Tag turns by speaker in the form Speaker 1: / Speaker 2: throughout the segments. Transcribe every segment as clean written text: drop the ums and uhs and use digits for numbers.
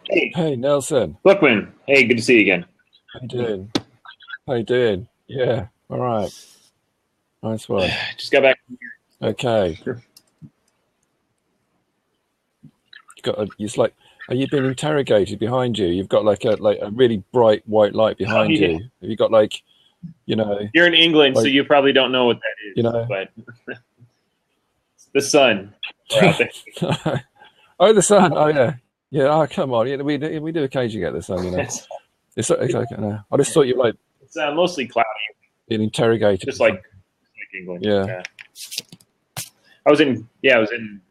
Speaker 1: Hey,
Speaker 2: Hey Nelson,
Speaker 1: Bookman. Hey, good to see you again.
Speaker 2: how you doing? How you doing? Yeah, all right, nice one.
Speaker 1: Just got back.
Speaker 2: Okay, you got a, it's like, are you being interrogated behind you? You've got like a really bright white light
Speaker 1: Oh,
Speaker 2: behind
Speaker 1: yeah.
Speaker 2: you. Have you got like, you know,
Speaker 1: You're in England, so
Speaker 2: like,
Speaker 1: you probably don't know what that
Speaker 2: you
Speaker 1: is,
Speaker 2: know?
Speaker 1: but the sun are out there.
Speaker 2: Oh, the sun. Oh yeah, yeah. Oh, come on. Yeah, we do occasionally get the sun.
Speaker 1: It's,
Speaker 2: It's okay. No. I just thought you were like
Speaker 1: it's mostly cloudy,
Speaker 2: being interrogated
Speaker 1: just
Speaker 2: or something.
Speaker 1: like England.
Speaker 2: Yeah.
Speaker 1: Yeah. I was in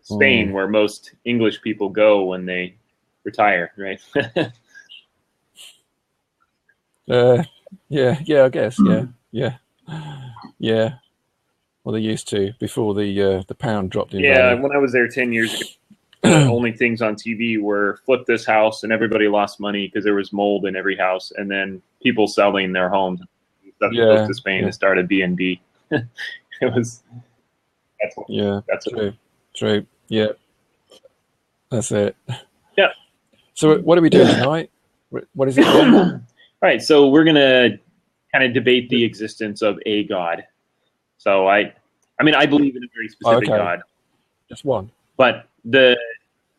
Speaker 1: Spain,
Speaker 2: Mm.
Speaker 1: where most English people go when they retire, right?
Speaker 2: Uh, yeah, yeah. I guess. Yeah, yeah, yeah. Well, they used to before the pound dropped in
Speaker 1: Yeah,
Speaker 2: value.
Speaker 1: when I was there 10 years ago, the only things on TV were flip this house, and everybody lost money because there was mold in every house, and then people selling their homes. Stuff close
Speaker 2: Yeah,
Speaker 1: to Spain to
Speaker 2: yeah,
Speaker 1: start a B&B. It was that's what
Speaker 2: yeah.
Speaker 1: that's what.
Speaker 2: True, true. Yeah, that's it.
Speaker 1: Yeah.
Speaker 2: So, what are we doing tonight? What is it again?
Speaker 1: All right, so we're gonna kind of debate the existence of a god. So I mean, I believe in a very
Speaker 2: Oh,
Speaker 1: specific
Speaker 2: okay,
Speaker 1: god,
Speaker 2: just one.
Speaker 1: but the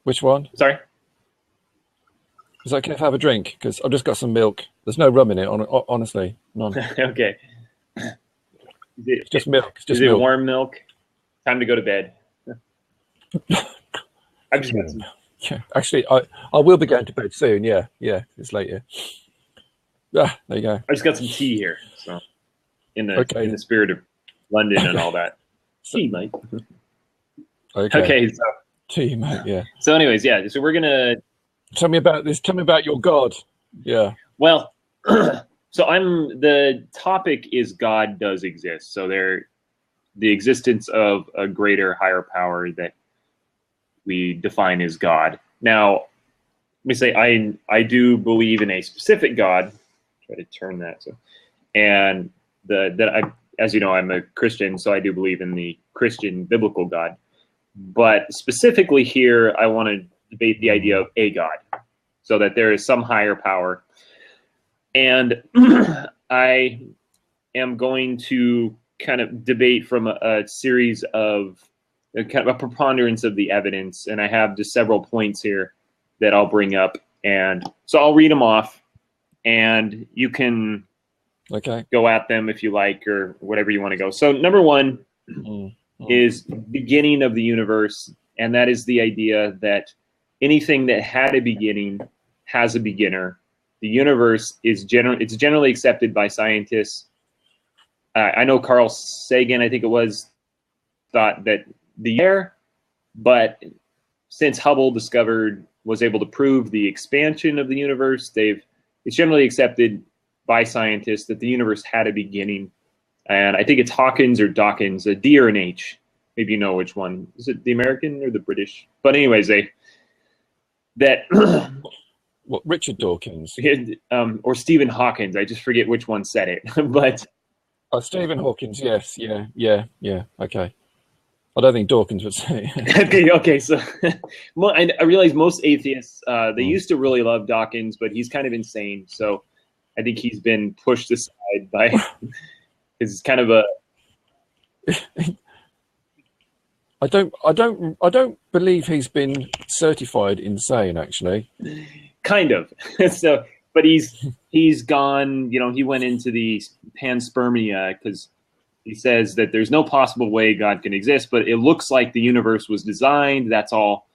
Speaker 2: Which one?
Speaker 1: sorry.
Speaker 2: Is that okay if I have a drink? Because I've just got some milk. There's no rum in it. Honestly, none.
Speaker 1: Okay,
Speaker 2: It's just milk. It's
Speaker 1: is
Speaker 2: just
Speaker 1: it
Speaker 2: milk.
Speaker 1: warm milk? Time to go to bed. I've just got
Speaker 2: Warm.
Speaker 1: some.
Speaker 2: Yeah, actually, I will be going to bed soon. Yeah, yeah. It's late here. Ah, there you go.
Speaker 1: I just got some tea here. So in
Speaker 2: Okay,
Speaker 1: the spirit of London and
Speaker 2: okay.
Speaker 1: all that.
Speaker 2: So,
Speaker 1: Tea, Mike.
Speaker 2: okay.
Speaker 1: Okay,
Speaker 2: Tea, mate. Yeah.
Speaker 1: so anyways, yeah. So we're gonna
Speaker 2: Tell me about this. Tell me about your God. Yeah.
Speaker 1: well. So the topic is God does exist. So the existence of a greater, higher power that we define as God. Now, let me say I do believe in a specific God. Try to turn that so, and the that I as you know I'm a Christian, so I do believe in the Christian biblical God. But specifically here, I want to debate the idea of a God, so that there is some higher power, and I am going to kind of debate from a series of kind of a preponderance of the evidence, and I have just several points here that I'll bring up, and so I'll read them off, and you can
Speaker 2: Okay.
Speaker 1: go at them if you like, or whatever you want to go. So number one
Speaker 2: Mm, mm.
Speaker 1: is beginning of the universe, and that is the idea that anything that had a beginning has a beginner. The universe is it's generally accepted by scientists. I know Carl Sagan, I think it was, thought that the air, but since Hubble was able to prove the expansion of the universe, it's generally accepted by scientists that the universe had a beginning. And I think it's Hawkins or Dawkins, a D or an H. Maybe you know which one. Is it the American or the British? But anyways, that
Speaker 2: What? Richard Dawkins.
Speaker 1: or Stephen Hawkins. I just forget which one said it. But
Speaker 2: Oh, Stephen Hawkins. Yes. Yeah. Yeah. Yeah. Okay. I don't think Dawkins would say.
Speaker 1: okay. So I realize most atheists they
Speaker 2: Mm.
Speaker 1: used to really love Dawkins, but he's kind of insane. So I think he's been pushed aside by his kind of a
Speaker 2: I don't believe he's been certified insane. Actually.
Speaker 1: kind of. So, but he's gone. You know, he went into the panspermia because he says that there's no possible way God can exist, but it looks like the universe was designed. That's all.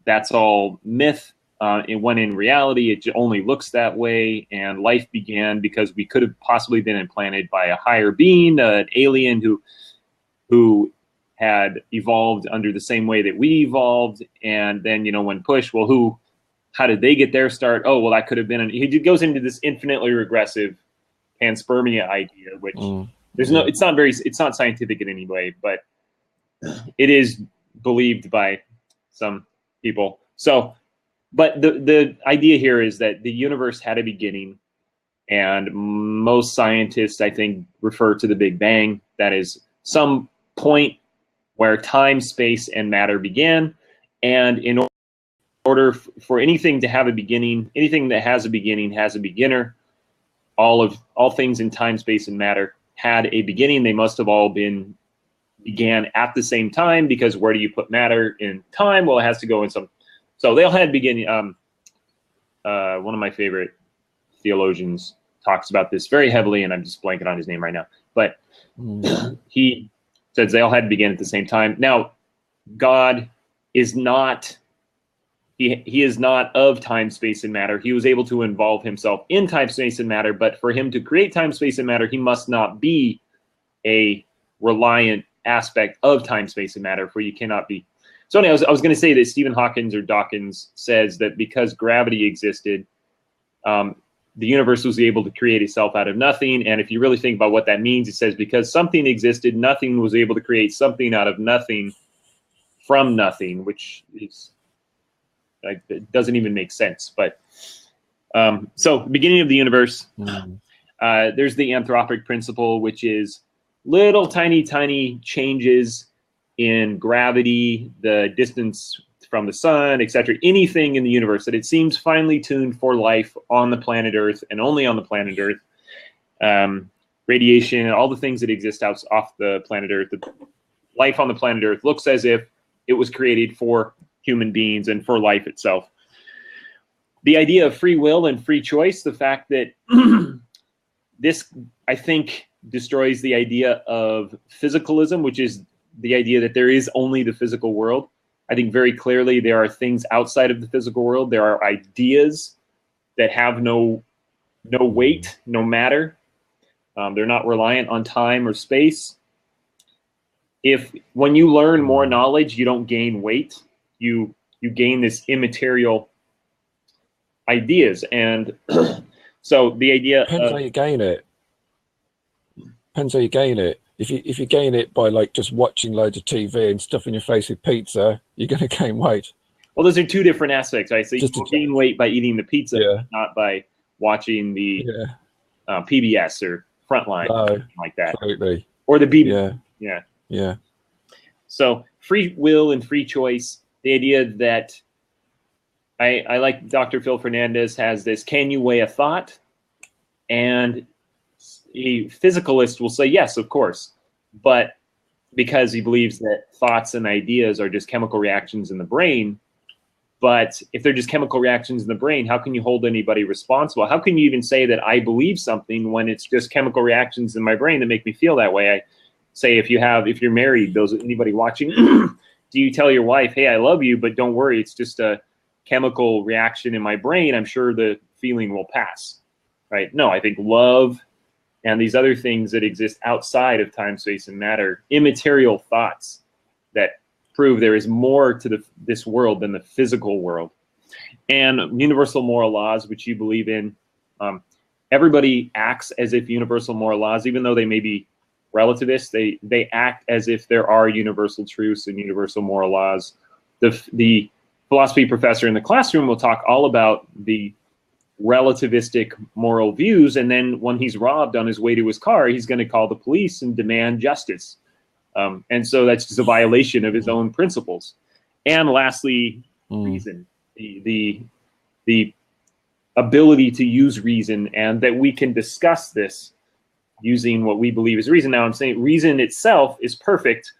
Speaker 1: That's all myth. And when in reality, it only looks that way, and life began because we could have possibly been implanted by a higher being, an alien who had evolved under the same way that we evolved. And then, you know, when pushed, well, how did they get their start? Oh, well, that could have been. He goes into this infinitely regressive panspermia idea, which
Speaker 2: Mm.
Speaker 1: it's not scientific in any way, but it is believed by some people. So, but the idea here is that the universe had a beginning, and most scientists, I think, refer to the Big Bang. That is some point where time, space, and matter began, and order for anything to have a beginning, anything that has a beginning has a beginner. All things in time, space, and matter had a beginning. They must have all began at the same time, because where do you put matter in time? Well, it has to go in some. So they all had beginning. One of my favorite theologians talks about this very heavily, and I'm just blanking on his name right now. But he says they all had to begin at the same time. Now, God is not. He is not of time, space, and matter. He was able to involve himself in time, space, and matter, but for him to create time, space, and matter, he must not be a reliant aspect of time, space, and matter, for you cannot be. So anyway, I was going to say that Stephen Hawkins or Dawkins says that because gravity existed, the universe was able to create itself out of nothing. And if you really think about what that means, it says because something existed, nothing was able to create something out of nothing from nothing, which is... it doesn't even make sense. But so beginning of the universe, there's the anthropic principle, which is little tiny changes in gravity, the distance from the sun, etc. Anything in the universe that it seems finely tuned for life on the planet Earth and only on the planet Earth. Radiation and all the things that exist off the planet Earth. The life on the planet Earth looks as if it was created for human beings and for life itself. The idea of free will and free choice, the fact that this, I think, destroys the idea of physicalism, which is the idea that there is only the physical world. I think very clearly there are things outside of the physical world. There are ideas that have no weight, no matter. They're not reliant on time or space. When you learn more knowledge, you don't gain weight. You gain this immaterial ideas, and so the idea
Speaker 2: depends how you gain it. Depends how you gain it. If you gain it by like just watching loads of TV and stuffing your face with pizza, you're going to gain weight.
Speaker 1: Well, those are two different aspects, right? So you gain weight by eating the pizza, not by watching the PBS or Frontline, something like that,
Speaker 2: absolutely.
Speaker 1: Or the BBC. Yeah. So free will and free choice. The idea that I like Dr. Phil Fernandez has this, can you weigh a thought? And a physicalist will say, yes, of course. But because he believes that thoughts and ideas are just chemical reactions in the brain. But if they're just chemical reactions in the brain, how can you hold anybody responsible? How can you even say that I believe something when it's just chemical reactions in my brain that make me feel that way? I say if you're married, anybody watching, do you tell your wife, hey, I love you, but don't worry, it's just a chemical reaction in my brain. I'm sure the feeling will pass, right? No, I think love and these other things that exist outside of time, space, and matter, immaterial thoughts that prove there is more to this world than the physical world. And universal moral laws, which you believe in. Everybody acts as if universal moral laws, even though they may be relativists, they act as if there are universal truths and universal moral laws. The philosophy professor in the classroom will talk all about the relativistic moral views, and then when he's robbed on his way to his car, he's going to call the police and demand justice. And so that's just a violation of his own principles. And lastly, reason, the ability to use reason, and that we can discuss this using what we believe is reason. Now, I'm saying reason itself is perfect.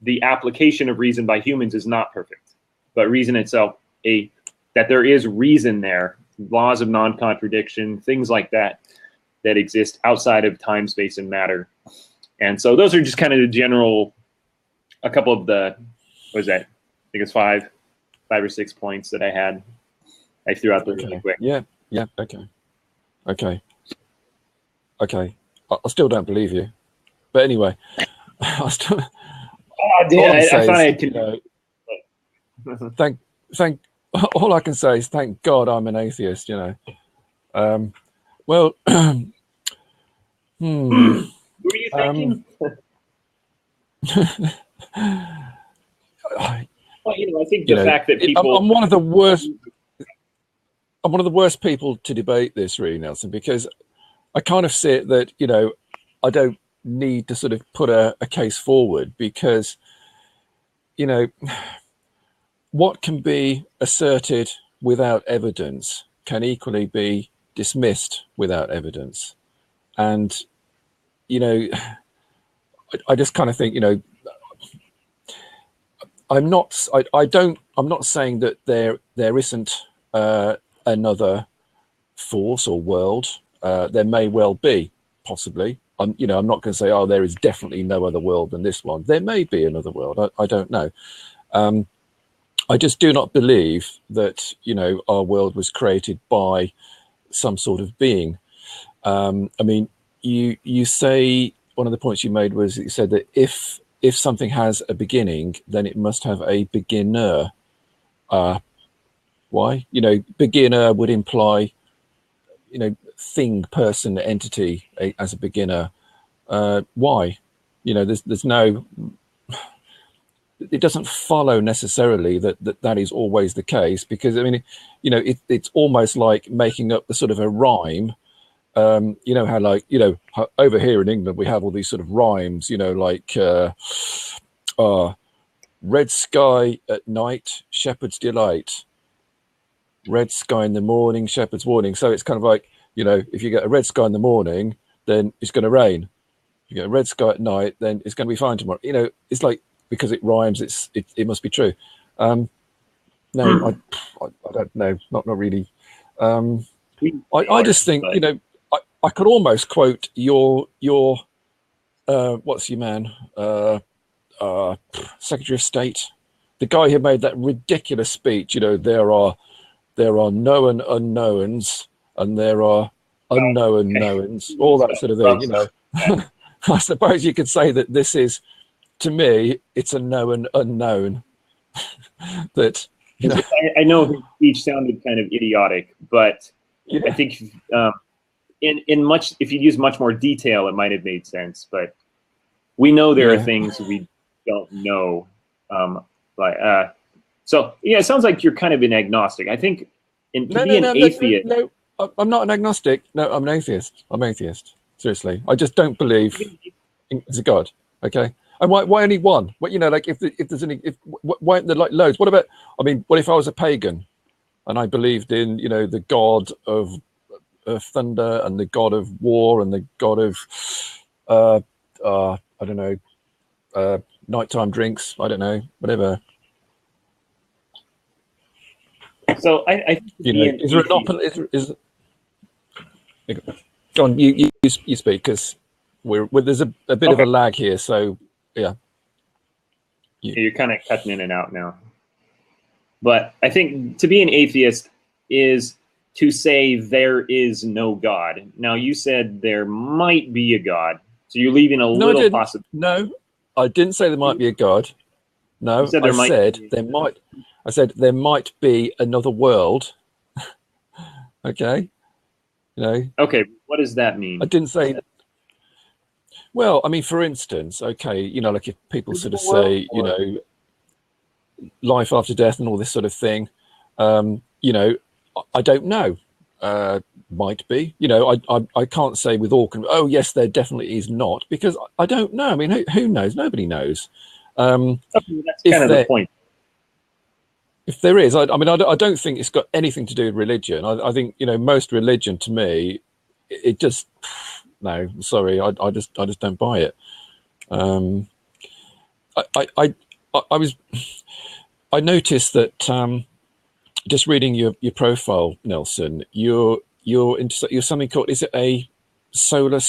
Speaker 1: The application of reason by humans is not perfect. But reason itself, that there is reason there, laws of non-contradiction, things like that exist outside of time, space, and matter. And so those are just kind of the general, a couple of the, what is that? I think it's five or 6 points that I threw out there really quick.
Speaker 2: Yeah, okay. I still don't believe you. But anyway, I still...
Speaker 1: Oh, damn, I thought I could...
Speaker 2: all I can say is thank God I'm an atheist, Well,
Speaker 1: Who are you thinking? I think the fact that people...
Speaker 2: I'm one of the worst people to debate this, really, Nelson, because I kind of see it that, I don't need to sort of put a case forward because, what can be asserted without evidence can equally be dismissed without evidence. And, you know, I just kind of think, you know, I'm not saying that there isn't another force or world. There may well be, possibly. I'm not going to say, oh, there is definitely no other world than this one. There may be another world. I don't know. I just do not believe that, you know, our world was created by some sort of being. I mean, you say, one of the points you made was, you said that if something has a beginning, then it must have a beginner. Why? You know, beginner would imply, you know, thing, person, entity as a beginner. Why? You know, there's no. It doesn't follow necessarily that is always the case, because I mean, you know, it's almost like making up the sort of a rhyme. You know how, like, you know, over here in England we have all these sort of rhymes, you know, like red sky at night, shepherd's delight, red sky in the morning, shepherd's warning. So it's kind of like, you know, if you get a red sky in the morning, then it's going to rain. If you get a red sky at night, then it's going to be fine tomorrow. You know, it's like, because it rhymes, it must be true. No, I don't know, not really. I just think, you know, I could almost quote your what's your man, Secretary of State, the guy who made that ridiculous speech. You know, there are known unknowns and there are unknown knowns, all that sort of thing. You know, I suppose you could say that this is, to me, it's a known unknown. That, you know,
Speaker 1: I know his speech sounded kind of idiotic, but yeah. I think in much, if you use much more detail, it might have made sense. But we know there are things we don't know. So yeah, it sounds like you're kind of an agnostic. I think atheist.
Speaker 2: No, I'm not an agnostic. No, I'm an atheist. I'm atheist. Seriously, I just don't believe there's a God. Okay. And why only one? What, you know, like if there's any, why aren't there like loads? What about, I mean, what if I was a pagan and I believed in, you know, the god of thunder and the god of war and the god of I don't know, nighttime drinks, I don't know, whatever.
Speaker 1: So I
Speaker 2: you know, is there an is go on, you speak, because there's a bit of a lag here, so yeah.
Speaker 1: You're kind of cutting in and out now. But I think to be an atheist is to say there is no God. Now, you said there might be a God, so you're leaving a little possibility.
Speaker 2: No, I didn't say there might be a God. No, I said there might be another world. Okay. You know.
Speaker 1: Okay, what does that mean?
Speaker 2: I didn't say. Well, I mean, for instance, okay, you know, like if people sort of say, you know, life after death and all this sort of thing, you know, I don't know. Might be, you know, I can't say with all, oh yes, there definitely is not, because I don't know. I mean, who knows? Nobody knows.
Speaker 1: That's kind of the point.
Speaker 2: If there is, I mean, I don't think it's got anything to do with religion. I think, you know, most religion to me, it just, no, sorry, I just don't buy it. I noticed that just reading your profile, Nelson, you're something called, is it a sola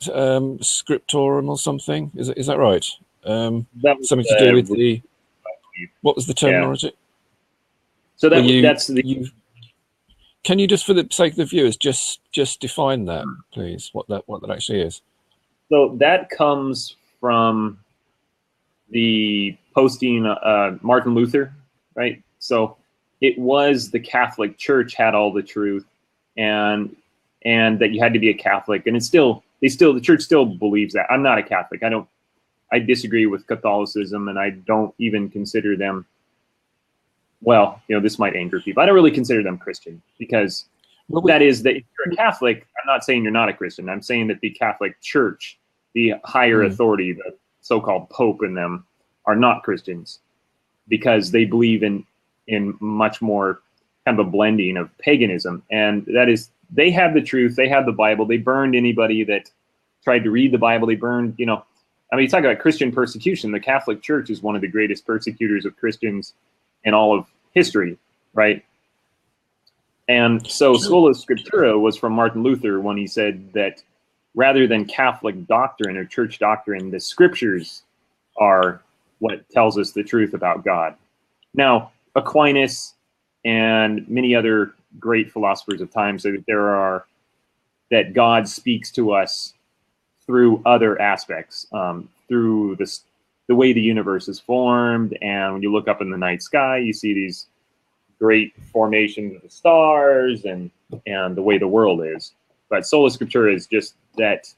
Speaker 2: scriptorum or something? Is that right? Something to do with the, what was the terminology? Yeah.
Speaker 1: So that's the.
Speaker 2: Can you just, for the sake of the viewers, just define that, please? What that actually is?
Speaker 1: So that comes from the posting Martin Luther, right? So it was the Catholic Church had all the truth, and that you had to be a Catholic, and the church still believes that. I'm not a Catholic. I disagree with Catholicism, and I don't even consider them. Well, you know, this might anger people. I don't really consider them Christian, because that is that if you're a Catholic, I'm not saying you're not a Christian. I'm saying that the Catholic Church, the higher authority, the so-called Pope in them, are not Christians, because they believe in in much more kind of a blending of paganism. And that is, they had the truth, they had the Bible, they burned anybody that tried to read the Bible, they burned, you know, I mean, you talk about Christian persecution, the Catholic Church is one of the greatest persecutors of Christians in all of history, right? And so Sola Scriptura was from Martin Luther when he said that rather than Catholic doctrine or church doctrine, the scriptures are what tells us the truth about God. Now, Aquinas and many other great philosophers of time say that that God speaks to us through other aspects, through the way the universe is formed. And when you look up in the night sky, you see these great formations of the stars and the way the world is. But Sola Scriptura is just that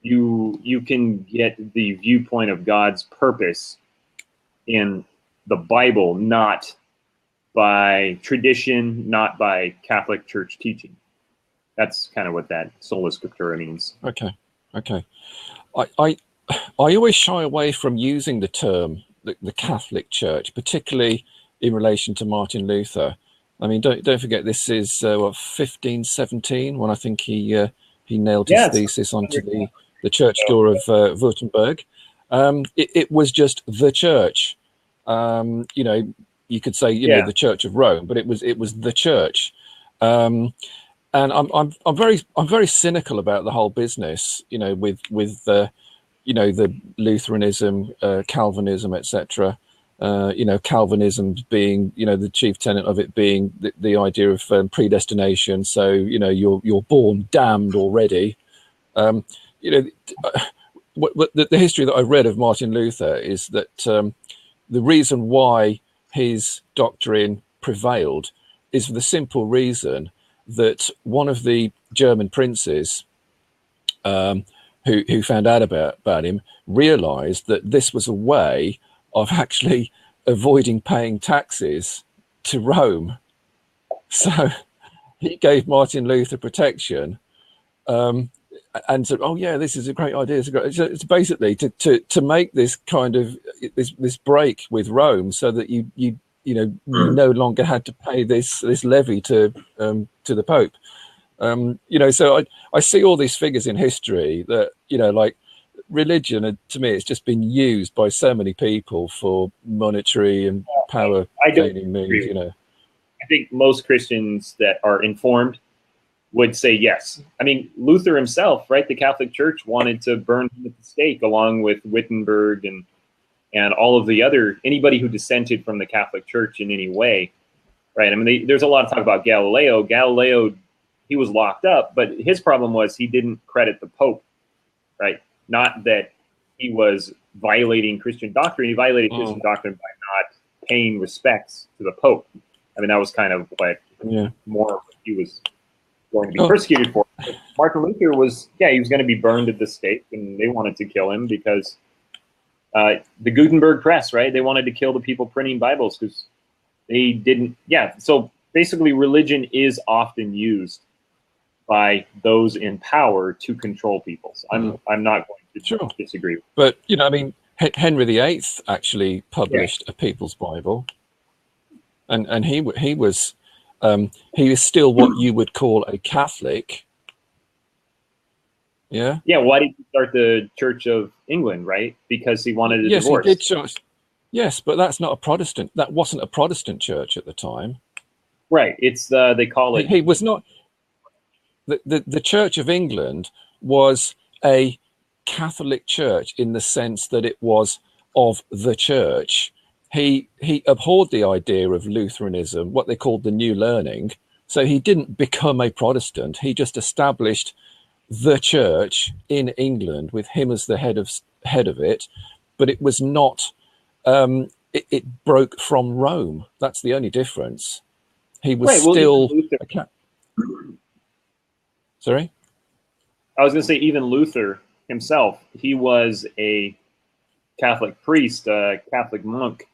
Speaker 1: you can get the viewpoint of God's purpose in the Bible, not by tradition, not by Catholic Church teaching. That's kind of what that Sola Scriptura means.
Speaker 2: Okay. I always shy away from using the term the Catholic Church, particularly in relation to Martin Luther. I mean, don't forget, this is 1517 when I think he nailed his thesis onto the church door of Württemberg. It was just the church. You know, you could say know the Church of Rome, but it was the church. And I'm very cynical about the whole business. You know, with the Lutheranism, Calvinism, etc. Calvinism being, the chief tenet of it being the idea of predestination. So, you're born damned already. The history that I read of Martin Luther is that the reason why his doctrine prevailed is for the simple reason that one of the German princes who found out about him realized that this was a way of actually avoiding paying taxes to Rome. So he gave Martin Luther protection and said, oh yeah, this is a great idea. It's basically to make this kind of this break with Rome so that you no longer had to pay this levy to the Pope. So I see all these figures in history that, like religion, to me, it's just been used by so many people for monetary and power gaining means,
Speaker 1: I think most Christians that are informed would say yes. I mean, Luther himself, right? The Catholic Church wanted to burn him at the stake along with Wittenberg and all of the anybody who dissented from the Catholic Church in any way, right? I mean, there's a lot of talk about Galileo. Galileo, he was locked up, but his problem was he didn't credit the Pope, right? Not that he was violating Christian doctrine. He violated Christian doctrine by not paying respects to the Pope. I mean, that was kind of what more what he was going to be persecuted for. But Martin Luther was, he was going to be burned at the stake, and they wanted to kill him because the Gutenberg press, right? They wanted to kill the people printing Bibles because they didn't. So basically, religion is often used by those in power to control people. So I'm not going to disagree.
Speaker 2: But I mean, Henry VIII actually published a People's Bible, and he was still what you would call a Catholic. Yeah.
Speaker 1: Yeah. Why did he start the Church of England? Right, because he wanted a divorce.
Speaker 2: He did. Yes, but that's not a Protestant. That wasn't a Protestant church at the time.
Speaker 1: Right. It's they call it.
Speaker 2: He was not. The Church of England was a Catholic church in the sense that it was of the church. He abhorred the idea of Lutheranism, what they called the New Learning. So he didn't become a Protestant. He just established the church in England with him as the head of it. But it was not. It broke from Rome. That's the only difference. He was still. Sorry?
Speaker 1: I was going to say, even Luther himself, he was a Catholic priest, a Catholic monk,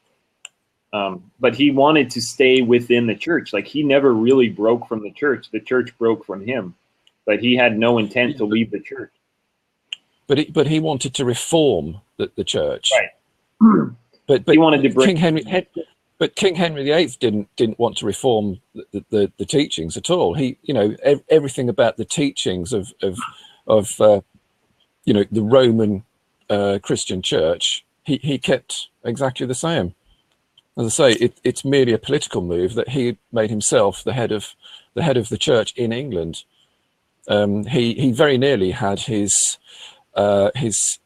Speaker 1: but he wanted to stay within the church. Like, he never really broke from the church. The church broke from him, but he had no intent to leave the church.
Speaker 2: But he wanted to reform the church.
Speaker 1: Right.
Speaker 2: But
Speaker 1: he wanted to bring...
Speaker 2: but King Henry VIII didn't want to reform the teachings at all. He, everything about the teachings of the Roman Christian Church, he kept exactly the same. As I say, it's merely a political move that he made himself the head of the church in England. He very nearly had his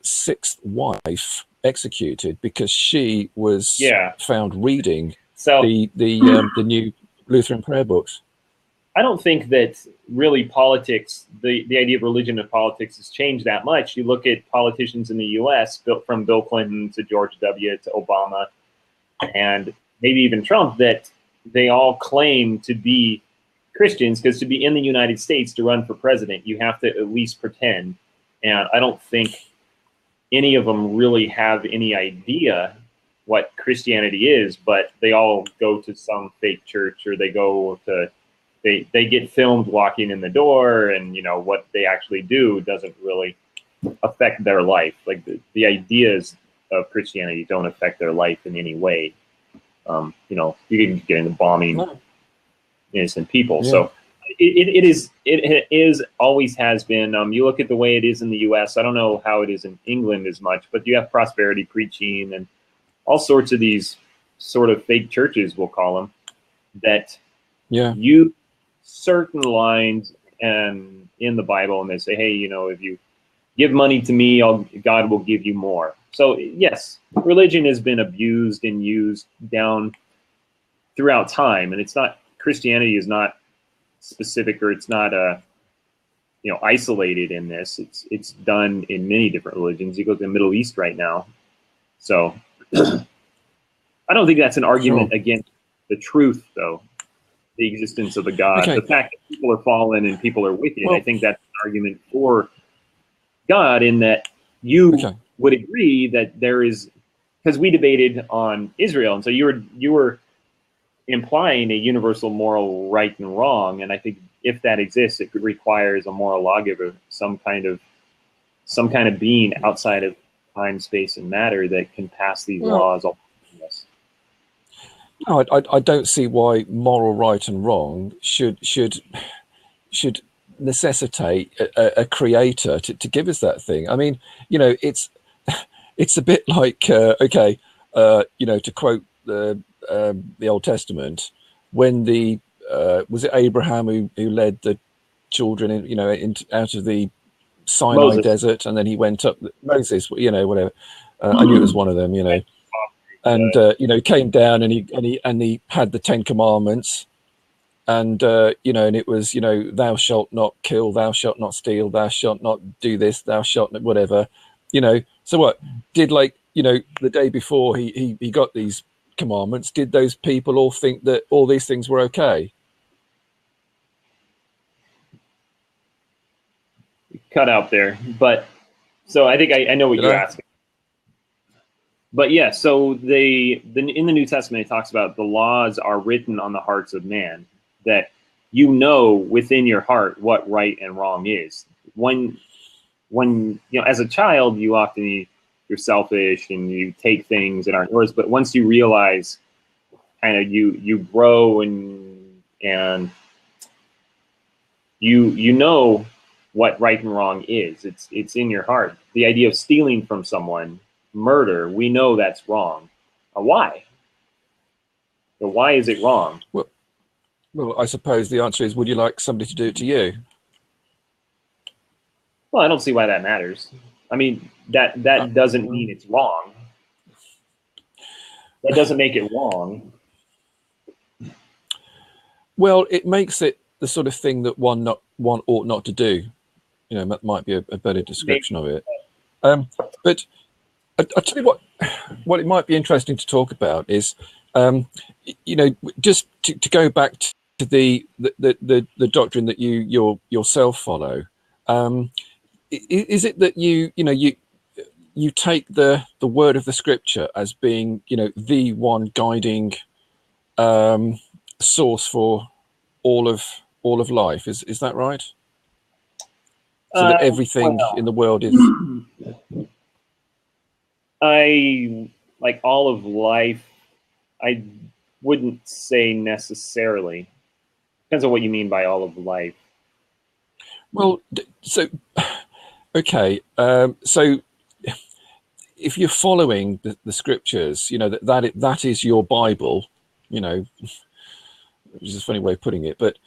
Speaker 2: sixth wife executed because she was found reading the new Lutheran prayer books.
Speaker 1: I don't think that really politics, the idea of religion and politics has changed that much. You look at politicians in the U.S., from Bill Clinton to George W. to Obama, and maybe even Trump, that they all claim to be Christians, because to be in the United States, to run for president, you have to at least pretend. And I don't think any of them really have any idea what Christianity is, but they all go to some fake church, or they get filmed walking in the door, and what they actually do doesn't really affect their life. Like the ideas of Christianity don't affect their life in any way. You can get into bombing innocent people. Yeah. So it is always has been. You look at the way it is in the U.S. I don't know how it is in England as much, but you have prosperity preaching and all sorts of these sort of fake churches, we'll call them, that use certain lines and in the Bible, and they say, hey, if you give money to me, God will give you more. So yes, religion has been abused and used down throughout time, and Christianity is not specific, or it's not isolated in this. It's done in many different religions. You go to the Middle East right now. So I don't think that's an argument against the truth, though, the existence of a God. Okay. The fact that people are fallen and people are wicked, I think that's an argument for God, in that you would agree that there is, because we debated on Israel, and so you were implying a universal moral right and wrong, and I think if that exists, it requires a moral lawgiver, some kind of being outside of time, space, and matter that can pass these laws all around us.
Speaker 2: No, I don't see why moral right and wrong should necessitate a creator to give us that thing. I mean, it's a bit like to quote the Old Testament, when was it Abraham who led the children out of the Sinai
Speaker 1: Moses.
Speaker 2: Desert, and then he went up Moses, whatever. I knew it was one of them, and came down and he had the 10 Commandments, and and it was thou shalt not kill, thou shalt not steal, thou shalt not do this, thou shalt not whatever, So what did the day before he got these commandments, did those people all think that all these things were okay?
Speaker 1: Cut out there, but so I think I know what you're asking. But yeah, so in the New Testament, it talks about the laws are written on the hearts of man, that within your heart what right and wrong is. When as a child, you often you're selfish and you take things that aren't yours, but once you realize, kind of you grow and you know what right and wrong is. It's in your heart. The idea of stealing from someone, murder, we know that's wrong. Why? So why is it wrong?
Speaker 2: Well, I suppose the answer is, would you like somebody to do it to you?
Speaker 1: Well, I don't see why that matters. I mean, that doesn't mean it's wrong. That doesn't make it wrong.
Speaker 2: Well, it makes it the sort of thing that one ought not to do. That might be a better description of it. But I'll tell you what it might be interesting to talk about is, just to go back to the doctrine that you yourself follow. Is it that you take the word of the Scripture as being the one guiding source for all of life? Is that right? So that everything in the world is.
Speaker 1: I like all of life. I wouldn't say necessarily. Depends on what you mean by all of life.
Speaker 2: Well, so okay, so if you're following the scriptures, you know that is your Bible, you know, which is a funny way of putting it, but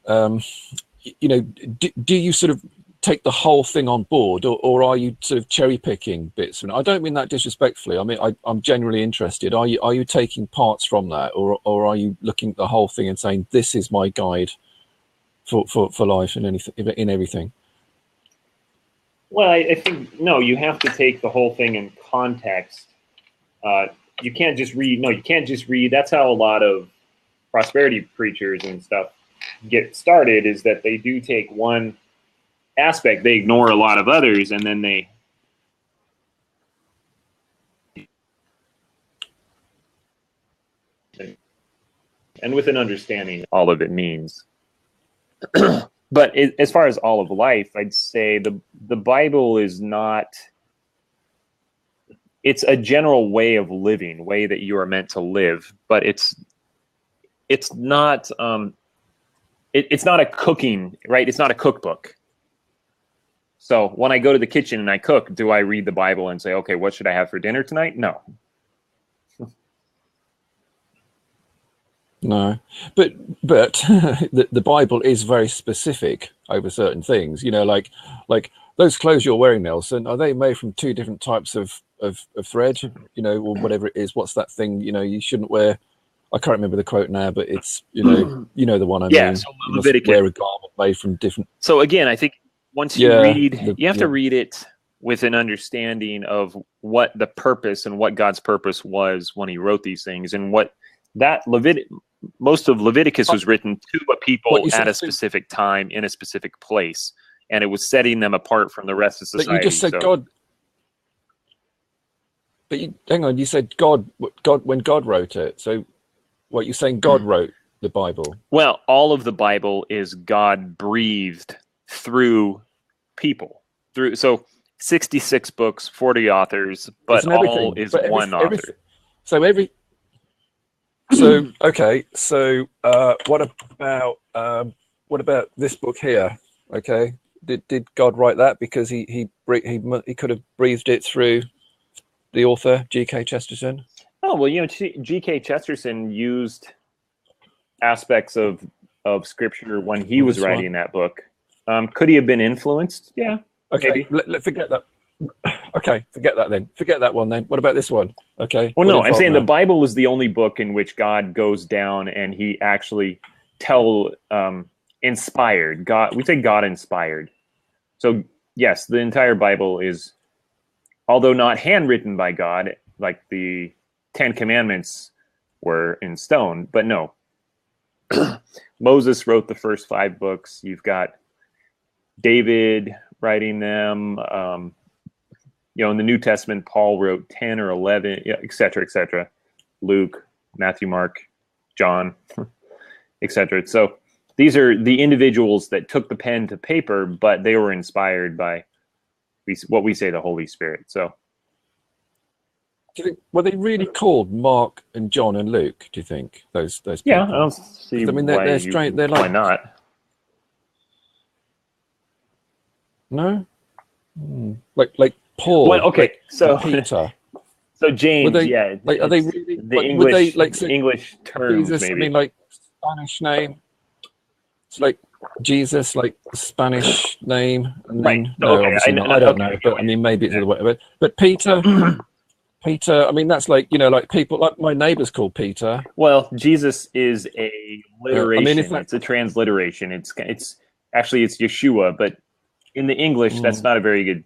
Speaker 2: you know, do you sort of take the whole thing on board, or are you sort of cherry picking bits? And I don't mean that disrespectfully. I mean I'm genuinely interested. Are you taking parts from that, or are you looking at the whole thing and saying this is my guide for life and anything in everything?
Speaker 1: Well, I think no. You have to take the whole thing in context. You can't just read. No, you can't just read. That's how a lot of prosperity preachers and stuff get started. Is that they do take one aspect, they ignore a lot of others, and then they and with an understanding all of it means. But as far as all of life, I'd say the Bible is not, it's a general way of living, way that you are meant to live, but it's not it's not a cooking, right? It's not a cookbook. So when I go to the kitchen and I cook, do I read the Bible and say, okay, what should I have for dinner tonight? No.
Speaker 2: No, but the Bible is very specific over certain things. You know, like those clothes you're wearing, Nelson, are they made from two different types of thread? You know, or whatever it is. What's that thing? You know, you shouldn't wear. I can't remember the quote now, but it's you know the one I mean.
Speaker 1: So
Speaker 2: you must wear a garment made from different.
Speaker 1: So again, I think once you read, you have to read it with an understanding of what the purpose and what God's purpose was when He wrote these things, and what that most of Leviticus was written to a people at a specific time in a specific place, and it was setting them apart from the rest of society.
Speaker 2: But you just said God. But hang on, you said God when God wrote it. So what you're saying, God wrote the Bible?
Speaker 1: Well, all of the Bible is God breathed through people. So 66 books, 40 authors, but all is one author.
Speaker 2: So okay. So what about this book here? Okay, did God write that because he could have breathed it through the author G.K. Chesterton?
Speaker 1: Oh well, you know, G.K. Chesterton used aspects of scripture when he was writing that book. Could he have been influenced? Yeah.
Speaker 2: Okay. Let's forget that. Okay, forget that then. Forget that one then. What about this one? Okay.
Speaker 1: Well, no, I'm saying the Bible is the only book in which God goes down and He actually inspired. God, we say God inspired. So yes, the entire Bible is, although not handwritten by God, like the Ten Commandments were in stone, but no. Moses wrote the first 5 books. You've got David writing them. You know, in the New Testament, Paul wrote 10 or 11, et cetera, et cetera. Luke, Matthew, Mark, John, et cetera. So these are the individuals that took the pen to paper, but they were inspired by what we say the Holy Spirit. So,
Speaker 2: do you think, were they really called Mark and John and Luke? Do you think those people?
Speaker 1: Yeah, I don't see. I mean, they're strange. They're like, why not?
Speaker 2: No, like Paul.
Speaker 1: Well, okay, so
Speaker 2: Peter.
Speaker 1: So James,
Speaker 2: like, are they really
Speaker 1: the English? English terms,
Speaker 2: Jesus,
Speaker 1: maybe.
Speaker 2: I mean, like Spanish name. It's like Jesus, like Spanish name, and then obviously not. I don't know, but I mean, maybe it's the way. But Peter, Peter. I mean, that's like like people like my neighbor's called Peter.
Speaker 1: Well, Jesus is a literation. I mean, it's a transliteration. It's actually it's Yeshua, but in the English, that's not a very good.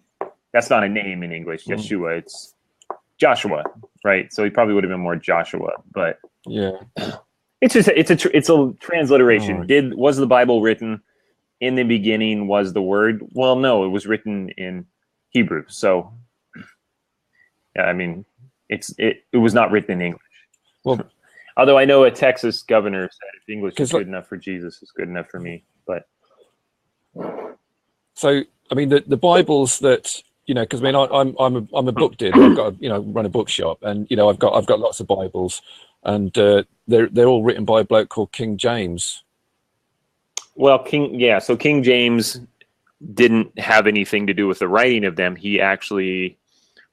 Speaker 1: That's not a name in English. Yeshua, it's Joshua, right? So he probably would have been more Joshua, but
Speaker 2: yeah,
Speaker 1: it's a transliteration. Was the Bible written in the beginning? Was the Word? Well, no, it was written in Hebrew. So, yeah, I mean, it was not written in English.
Speaker 2: Well,
Speaker 1: although I know a Texas governor said if English is good enough for Jesus, it's good enough for me. But
Speaker 2: so, I mean, the Bibles that. Because I mean, I'm a book dealer. I've got run a bookshop, and I've got lots of Bibles, and they're all written by a bloke called King James.
Speaker 1: Well, so King James didn't have anything to do with the writing of them. He actually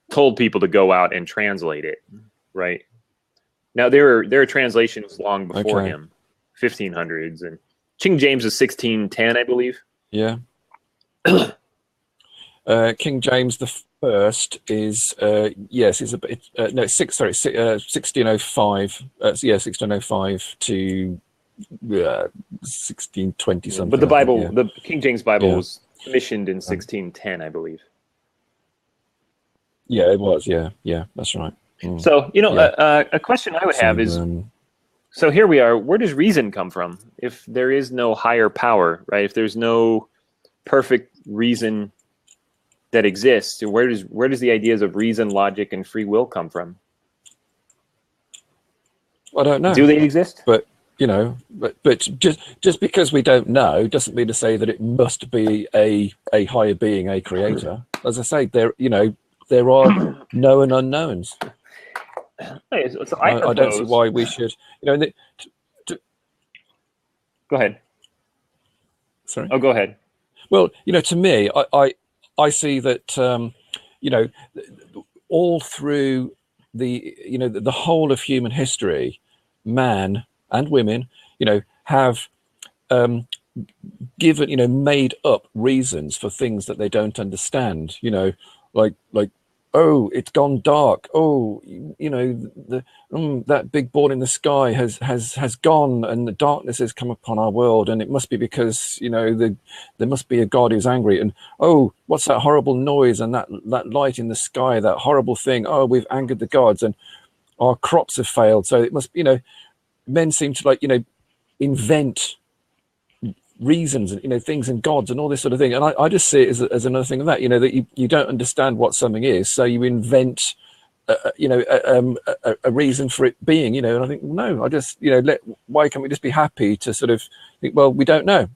Speaker 1: told people to go out and translate it, right? Now there are translations long before him, 1500s, and King James is 1610, I believe.
Speaker 2: Yeah. King James the First is yes, is a bit no 1605. 1605 to 1620 something.
Speaker 1: But the Bible, the King James Bible, was commissioned in 1610, I believe.
Speaker 2: Yeah, it was. Yeah, that's right.
Speaker 1: So a question I would have is, so here we are. Where does reason come from? If there is no higher power, right? If there's no perfect reason that exists, where does the ideas of reason, logic, and free will come from?
Speaker 2: I don't know.
Speaker 1: Do they exist?
Speaker 2: But but just because we don't know doesn't mean to say that it must be a higher being, a creator. As I say, there are known unknowns.
Speaker 1: So
Speaker 2: I don't see why we should.
Speaker 1: Go ahead.
Speaker 2: Sorry.
Speaker 1: Oh, go ahead.
Speaker 2: Well, to me, I see that all through the whole of human history, man and women, have given, made up reasons for things that they don't understand. Like oh, it's gone dark. Oh, that big ball in the sky has gone, and the darkness has come upon our world, and it must be because there must be a God who's angry. And oh, what's that horrible noise and that light in the sky? That horrible thing. Oh, we've angered the gods, and our crops have failed. So it must, men seem to invent reasons and things and gods and all this sort of thing, and I just see it as another thing of that, that you don't understand what something is, so you invent a reason for it being, and I think, no, I just why can't we just be happy to sort of think, well, we don't know.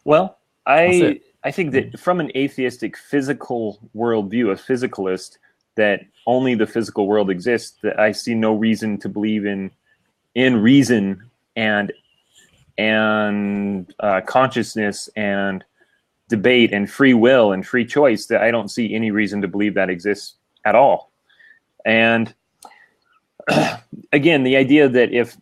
Speaker 1: Well, I think that from an atheistic physical worldview, a physicalist, that only the physical world exists, that I see no reason to believe in reason and consciousness and debate and free will and free choice, that I don't see any reason to believe that exists at all. And again, the idea that if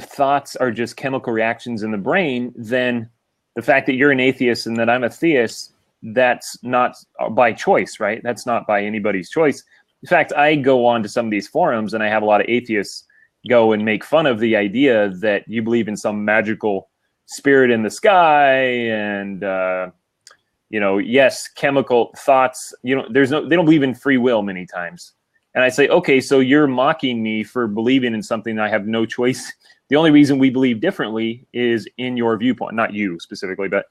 Speaker 1: thoughts are just chemical reactions in the brain, then the fact that you're an atheist and that I'm a theist, that's not by choice, right? That's not by anybody's choice. In fact, I go on to some of these forums and I have a lot of atheists go and make fun of the idea that you believe in some magical spirit in the sky and yes, chemical thoughts, they don't believe in free will many times. And I say, okay, so you're mocking me for believing in something I have no choice. The only reason we believe differently is in your viewpoint, not you specifically, but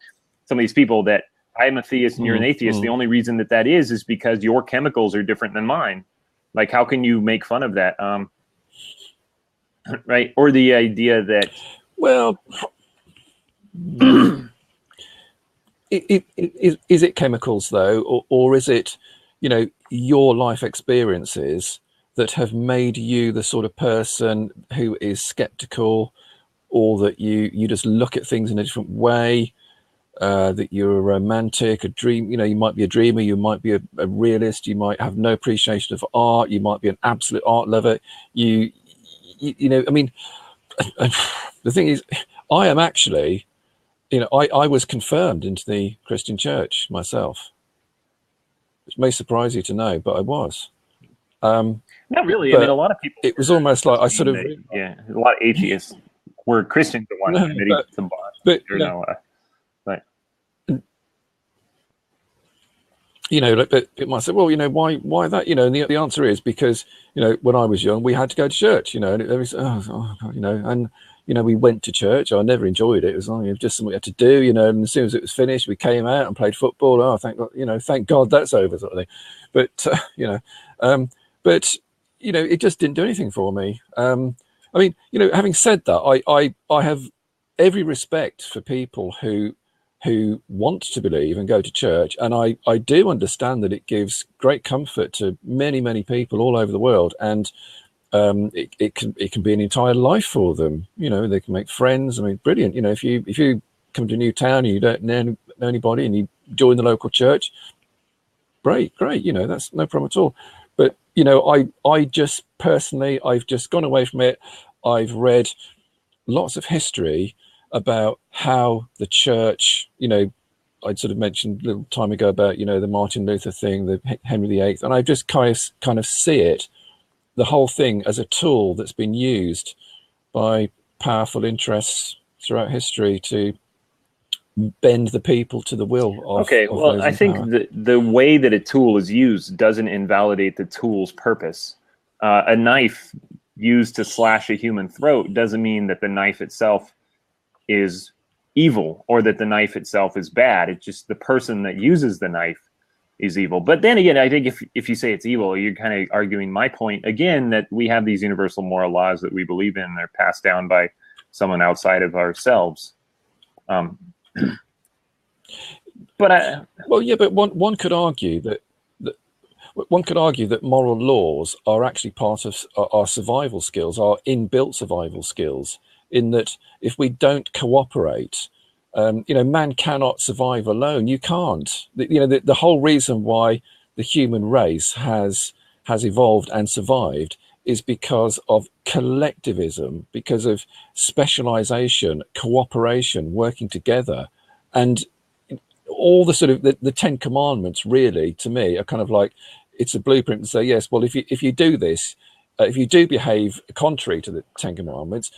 Speaker 1: some of these people that I'm a theist and you're an atheist. The only reason that is because your chemicals are different than mine. Like, how can you make fun of that? Right? Or the idea that,
Speaker 2: well, is it chemicals though, or is it your life experiences that have made you the sort of person who is skeptical, or that you just look at things in a different way, that you're a romantic, a dream, you might be a dreamer, you might be a realist, you might have no appreciation of art, you might be an absolute art lover, I mean, the thing is, I am actually, I was confirmed into the Christian church myself, which may surprise you to know, but I was.
Speaker 1: Not really. I mean, a lot of people.
Speaker 2: It was almost like I sort of.
Speaker 1: Yeah, a lot of atheists were Christians at one time. But
Speaker 2: it might say, well, why that? And the answer is because, when I was young, we had to go to church, and it was, and we went to church. I never enjoyed it. It was just something we had to do, and as soon as it was finished, we came out and played football. Oh, thank God that's over, sort of thing. But it just didn't do anything for me. I mean, having said that, I have every respect for people who want to believe and go to church, and I do understand that it gives great comfort to many people all over the world, and it can be an entire life for them. You know, they can make friends. I mean, brilliant. You know, if you come to a new town and you don't know anybody and you join the local church, great. You know, that's no problem at all. But you know, I just personally, I've just gone away from it. I've read lots of history about how the church, you know, I'd sort of mentioned a little time ago about, you know, the Martin Luther thing, the Henry VIII, and I just kind of see it, the whole thing, as a tool that's been used by powerful interests throughout history to bend the people to the will of
Speaker 1: Okay,
Speaker 2: of
Speaker 1: well,
Speaker 2: those
Speaker 1: I
Speaker 2: in
Speaker 1: think
Speaker 2: power.
Speaker 1: the way that a tool is used doesn't invalidate the tool's purpose. A knife used to slash a human throat doesn't mean that the knife itself is evil or that the knife itself is bad. It's just the person that uses the knife is evil. But then again, I think if you say it's evil, you're kind of arguing my point again, that we have these universal moral laws that we believe in. They're passed down by someone outside of ourselves. But
Speaker 2: Well, yeah, but one could argue that moral laws are actually part of our survival skills, our inbuilt survival skills. In that, if we don't cooperate, you know, man cannot survive alone. You can't. You know, the whole reason why the human race has evolved and survived is because of collectivism, because of specialization, cooperation, working together, and all the sort of the Ten Commandments really, to me, are kind of like, it's a blueprint to say, yes, well, if you do this, if you do behave contrary to the Ten Commandments,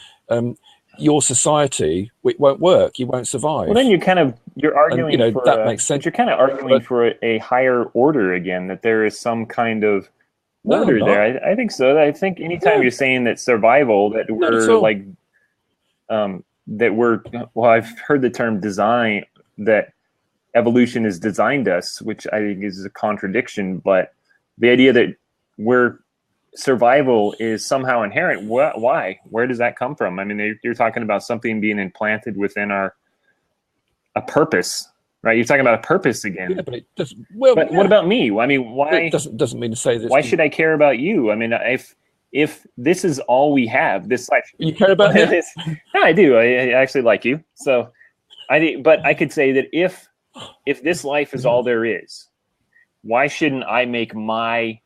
Speaker 2: your society, it won't work. You won't survive.
Speaker 1: well, then you're
Speaker 2: And
Speaker 1: arguing
Speaker 2: you know
Speaker 1: for
Speaker 2: that makes sense.
Speaker 1: but you're kind of arguing
Speaker 2: But
Speaker 1: for a higher order again. That there is some kind of
Speaker 2: no, I'm
Speaker 1: order there.
Speaker 2: not.
Speaker 1: I think so. I think anytime
Speaker 2: No,
Speaker 1: you're saying that survival, that
Speaker 2: not at
Speaker 1: we're
Speaker 2: all.
Speaker 1: like that we're well, I've heard the term design, that evolution has designed us, which I think is a contradiction. But the idea that we're survival is somehow inherent. Why? Where does that come from? I mean, you're talking about something being implanted within a purpose, right? You're talking about a purpose
Speaker 2: Yeah,
Speaker 1: again.
Speaker 2: but it doesn't. Well,
Speaker 1: But what
Speaker 2: yeah,
Speaker 1: about me? I mean,
Speaker 2: but it doesn't mean to say that
Speaker 1: why should I care about you? I mean, if this is all we have, this life,
Speaker 2: you care about me.
Speaker 1: no, I do. I actually like you, so but I could say that if this life is all there is, why shouldn't I make my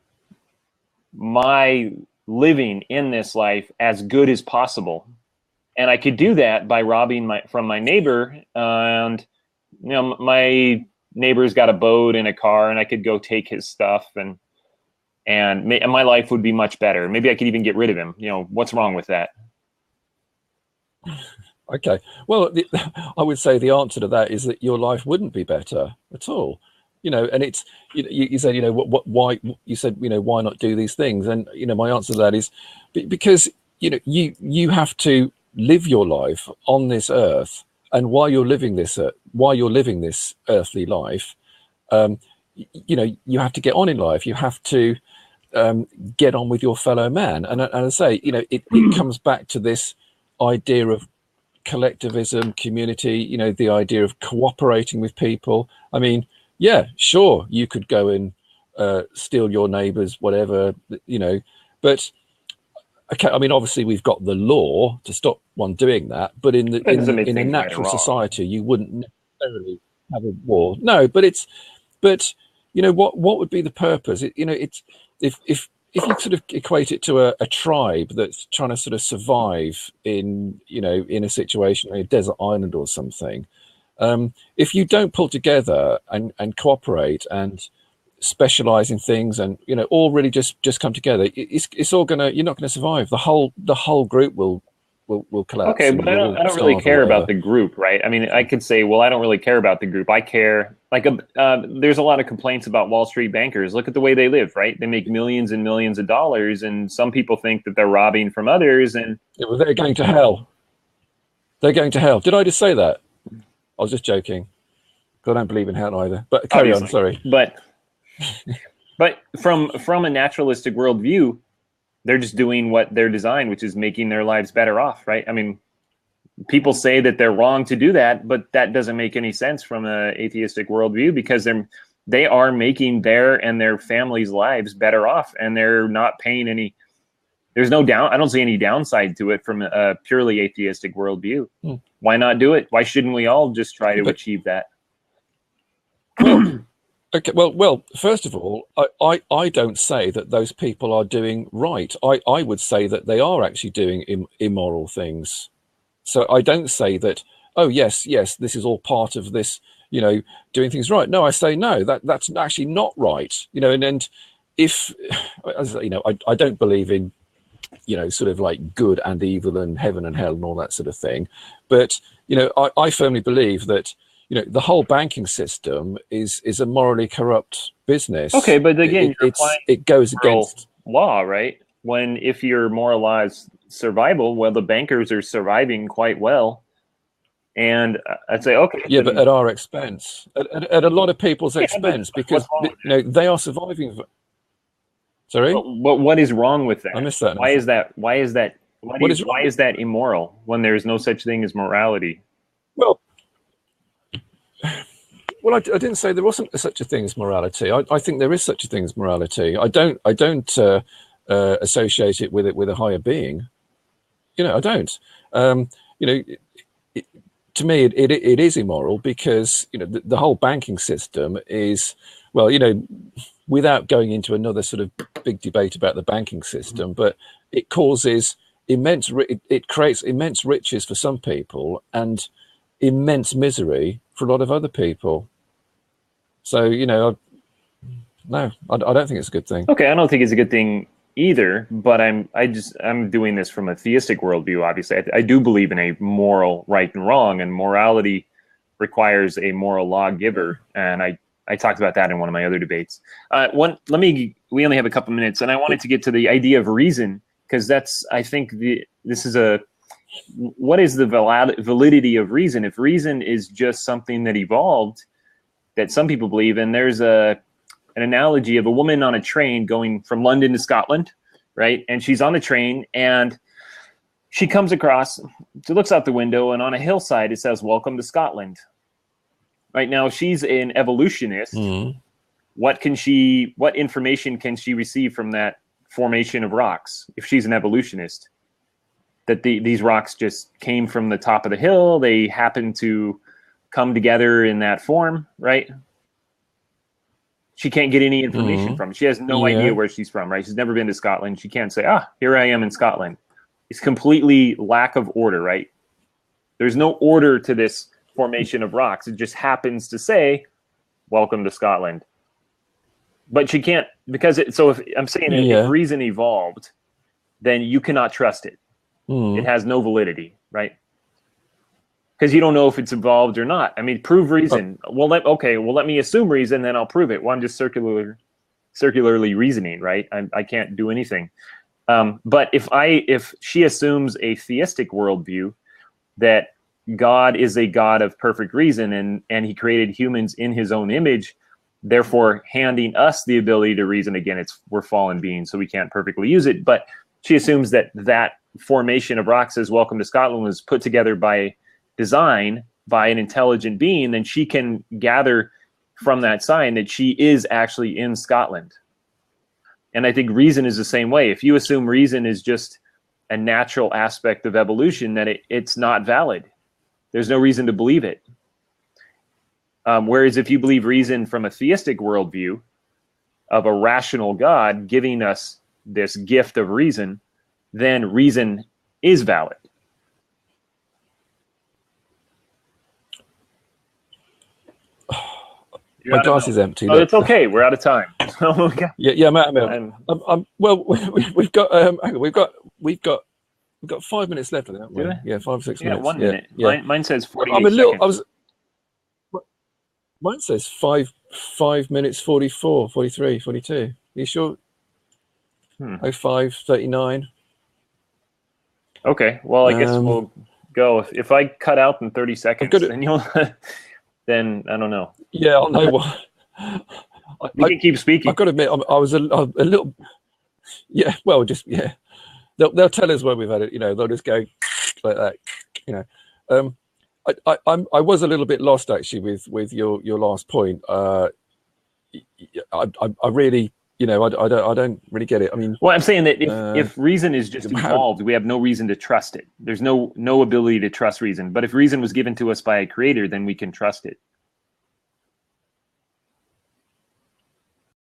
Speaker 1: living in this life as good as possible? And I could do that by robbing from my neighbor. And you know, my neighbor's got a boat and a car, and I could go take his stuff, and my life would be much better. Maybe I could even get rid of him. You know, what's wrong with that?
Speaker 2: Okay. Well, I would say the answer to that is that your life wouldn't be better at all. You know, and it's, you said, you know, why, you said, you know, why not do these things? And, you know, my answer to that is because, you know, you have to live your life on this earth. And while you're living this earthly life, you know, you have to get on in life. You have to get on with your fellow man. And I say, you know, it comes back to this idea of collectivism, community, you know, the idea of cooperating with people. I mean, yeah, sure, you could go and steal your neighbor's whatever, you know, but okay, I mean, obviously we've got the law to stop one doing that, but in a natural society, you wouldn't necessarily have a war. No, but you know, what would be the purpose? You know, it's if you sort of equate it to a tribe that's trying to sort of survive in, you know, in a situation, a desert island or something, if you don't pull together and cooperate and specialize in things and, you know, all really just come together, it's all gonna, you're not going to survive. The whole group will collapse.
Speaker 1: Okay, but I don't really care about the group, right? I mean, I could say, well, I don't really care about the group. I care, like, there's a lot of complaints about Wall Street bankers. Look at the way they live, right? They make millions and millions of dollars, and some people think that they're robbing from others. And
Speaker 2: yeah, well, they're going to hell. They're going to hell. Did I just say that? I was just joking. I don't believe in hell either. But carry on. Sorry.
Speaker 1: But from a naturalistic worldview, they're just doing what they're designed, which is making their lives better off, right? I mean, people say that they're wrong to do that, but that doesn't make any sense from an atheistic worldview, because they are making their and their families' lives better off, and they're there's no down. I don't see any downside to it from a purely atheistic worldview.
Speaker 2: Hmm.
Speaker 1: Why not do it? Why shouldn't we all just try to achieve that?
Speaker 2: Okay, well, first of all, I don't say that those people are doing right. I would say that they are actually doing immoral things. So I don't say that, oh, yes, this is all part of this, doing things right. No, I say, no, that's actually not right. And if, as I don't believe in, sort of like good and evil and heaven and hell and all that sort of thing. But, I firmly believe that, the whole banking system is a morally corrupt business.
Speaker 1: Okay, but again,
Speaker 2: it goes against
Speaker 1: law, right? If your moral law is survival, well, the bankers are surviving quite well. And I'd say, okay.
Speaker 2: Yeah, but at our expense, at a lot of people's expense, because they are surviving. Sorry?
Speaker 1: But what is wrong with that?
Speaker 2: I missed that.
Speaker 1: Why is that immoral when there's no such thing as morality?
Speaker 2: Well, I didn't say there wasn't such a thing as morality. I think there is such a thing as morality. I don't associate it with a higher being. I don't. To me, it is immoral because the whole banking system is, well, without going into another sort of big debate about the banking system, but it causes it creates immense riches for some people and immense misery for a lot of other people. So, no, I don't think it's a good thing.
Speaker 1: Okay, I don't think it's a good thing either, but I'm doing this from a theistic worldview. Obviously, I do believe in a moral right and wrong, and morality requires a moral lawgiver. And I talked about that in one of my other debates. We only have a couple minutes, and I wanted to get to the idea of reason, because what is the validity of reason? If reason is just something that evolved, that some people believe in, there's an analogy of a woman on a train going from London to Scotland, right? And she's on the train and she comes across, she looks out the window, and on a hillside it says, "Welcome to Scotland." Right now, she's an evolutionist.
Speaker 2: Mm-hmm.
Speaker 1: What information can she receive from that formation of rocks if she's an evolutionist? That these rocks just came from the top of the hill, they happen to come together in that form, right? She can't get any information from it. She has no idea where she's from, right? She's never been to Scotland. She can't say, here I am in Scotland. It's completely lack of order, right? There's no order to this formation of rocks. It just happens to say, "Welcome to Scotland." But she can't, because if reason evolved, then you cannot trust it. It has no validity, right? Because you don't know if it's evolved or not. I mean, prove reason. Let me assume reason, then I'll prove it. Well, I'm just circularly reasoning, right? I can't do anything. But if she assumes a theistic worldview that God is a God of perfect reason and he created humans in his own image, therefore handing us the ability to reason, again, we're fallen beings, so we can't perfectly use it. But she assumes that formation of rocks as "Welcome to Scotland" was put together by design by an intelligent being, then she can gather from that sign that she is actually in Scotland. And I think reason is the same way. If you assume reason is just a natural aspect of evolution, then it's not valid. There's no reason to believe it. Whereas if you believe reason from a theistic worldview of a rational God giving us this gift of reason, then reason is valid.
Speaker 2: My glass is empty.
Speaker 1: Oh, it's okay. We're out of time.
Speaker 2: Yeah, I'm out of milk. Well, we've got 5 minutes left, haven't we?
Speaker 1: Yeah,
Speaker 2: 5 or 6 minutes.
Speaker 1: 1 minute.
Speaker 2: Yeah.
Speaker 1: Mine says 48 seconds.
Speaker 2: Mine says 5 minutes 44, 43, 42. Are you sure? 05:39.
Speaker 1: Okay. Well, I guess we'll go. If I cut out in 30 seconds, then you'll. Then I don't know.
Speaker 2: Yeah, I'll know what.
Speaker 1: You can keep speaking.
Speaker 2: I've got to admit, I was a little. Yeah, well, just yeah. They'll tell us where we've had it. They'll just go like that. I was a little bit lost actually with your last point. I really I don't really get it. I mean,
Speaker 1: well, I'm saying that if reason is just evolved, we have no reason to trust it. There's no ability to trust reason. But if reason was given to us by a creator, then we can trust it.